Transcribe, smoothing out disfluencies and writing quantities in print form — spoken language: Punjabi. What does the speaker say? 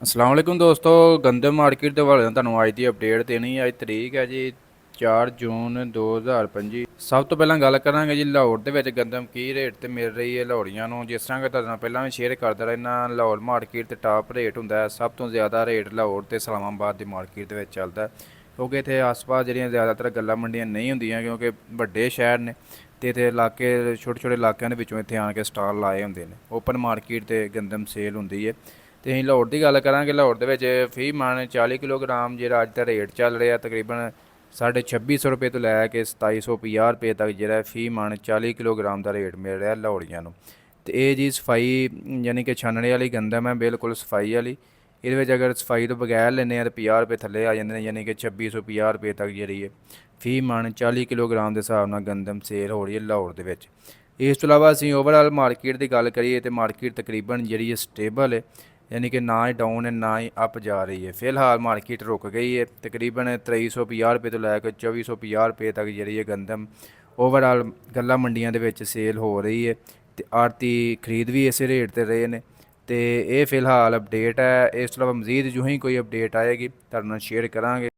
अस्सलाम वालेकुम दोस्तों। गंदम मार्केट ਦੇ ਵਾਲੇ ਤੁਹਾਨੂੰ ਅੱਜ ਦੀ ਅਪਡੇਟ ਦੇਣੀ। ਅੱਜ ਤਰੀਕ ਹੈ ਜੀ 4 ਜੂਨ 2025। ਸਭ ਤੋਂ ਪਹਿਲਾਂ ਗੱਲ ਕਰਾਂਗੇ ਜੀ ਲਾਹੌਰ ਦੇ ਵਿੱਚ ਗੰਦਮ ਕੀ ਰੇਟ ਤੇ ਮਿਲ ਰਹੀ ਹੈ ਲਾਹੌਰੀਆਂ ਨੂੰ। ਜਿਸ ਤਰ੍ਹਾਂ ਕਿ ਤੁਹਾਡੇ ਨਾਲ ਪਹਿਲਾਂ ਵੀ ਸ਼ੇਅਰ ਕਰਦਾ ਰਹਿਣਾ, ਲਾਹੌਰ ਮਾਰਕੀਟ ਤੇ ਟਾਪ ਰੇਟ ਹੁੰਦਾ ਹੈ। ਸਭ ਤੋਂ ਜ਼ਿਆਦਾ ਰੇਟ ਲਾਹੌਰ ਤੇ ਇਸਲਾਮਾਬਾਦ ਦੀ ਮਾਰਕੀਟ ਦੇ ਵਿੱਚ ਚੱਲਦਾ ਹੈ, ਕਿਉਂਕਿ ਇੱਥੇ ਆਸ-ਪਾਸ ਜਿਹੜੀਆਂ ਜ਼ਿਆਦਾਤਰ ਗੱਲਾਂ ਮੰਡੀਆਂ ਨਹੀਂ ਹੁੰਦੀਆਂ, ਕਿਉਂਕਿ ਵੱਡੇ ਸ਼ਹਿਰ ਨੇ ਤੇ ਇੱਥੇ ਇਲਾਕੇ ਛੋਟੇ ਛੋਟੇ ਇਲਾਕਿਆਂ ਦੇ ਵਿੱਚੋਂ ਇੱਥੇ ਆਣ ਕੇ ਸਟਾਲ ਲਾਏ ਹੁੰਦੇ ਨੇ। ਓਪਨ ਮਾਰਕੀਟ ਤੇ ਗੰਦਮ ਸੇਲ ਹੁੰਦੀ ਹੈ। ਤੇ ਅਸੀਂ ਲਾਹੌਰ ਦੀ ਗੱਲ ਕਰਾਂਗੇ। ਲਾਹੌਰ ਦੇ ਵਿੱਚ ਫੀ ਮਣ 40 ਕਿਲੋਗ੍ਰਾਮ ਜਿਹੜਾ ਅੱਜ ਦਾ ਰੇਟ ਚੱਲ ਰਿਹਾ ਤਕਰੀਬਨ 2650 ਰੁਪਏ ਤੋਂ ਲੈ ਕੇ 2750 ਰੁਪਏ ਤੱਕ ਜਿਹੜਾ ਫੀ ਮਣ 40 ਕਿਲੋਗ੍ਰਾਮ ਦਾ ਰੇਟ ਮਿਲ ਰਿਹਾ ਲਾਹੌਰੀਆਂ ਨੂੰ। ਤੇ ਇਹ ਜੀ ਸਫਾਈ ਯਾਨੀ ਕਿ ਛਾਨਣੇ ਵਾਲੀ ਗੰਦਮ ਹੈ, ਬਿਲਕੁਲ ਸਫਾਈ ਵਾਲੀ। ਇਹਦੇ ਵਿੱਚ ਅਗਰ ਸਫਾਈ ਤੋਂ ਬਗੈਰ ਲੈਂਦੇ ਆ ਤਾਂ 50 ਰੁਪਏ ਥੱਲੇ ਆ ਜਾਂਦੇ ਨੇ, ਯਾਨੀ ਕਿ 2650 ਰੁਪਏ ਤੱਕ ਜਿਹੜੀ ਹੈ ਫੀ ਮਣ 40 ਕਿਲੋਗ੍ਰਾਮ ਦੇ ਹਿਸਾਬ ਨਾਲ ਗੰਦਮ ਸੇਲ ਹੋ ਰਹੀ ਹੈ ਲਾਹੌਰ ਦੇ ਵਿੱਚ। ਇਸ ਤੋਂ ਇਲਾਵਾ ਅਸੀਂ ਓਵਰਆਲ ਮਾਰਕੀਟ ਦੀ ਗੱਲ ਕਰੀਏ ਤਾਂ ਮਾਰਕੀਟ ਤਕਰੀਬਨ ਜਿਹੜੀ ਹੈ ਸਟੇਬਲ ਹੈ, यानी कि ना ही डाउन है ना ही अप जा रही है। फिलहाल मार्केट रुक गई है तकरीबन 2350 रुपये तो लैकर 2450 रुपये तक जी गंदम ओवरऑल गल्ला मंडियां दे विच सेल हो रही है। तो आड़ती खरीद भी इस रेट पर रहे हैं। तो ये फिलहाल अपडेट है। इस तो इलावा मजीद जो ही कोई अपडेट आएगी तुहाडे नाल शेयर करांगे।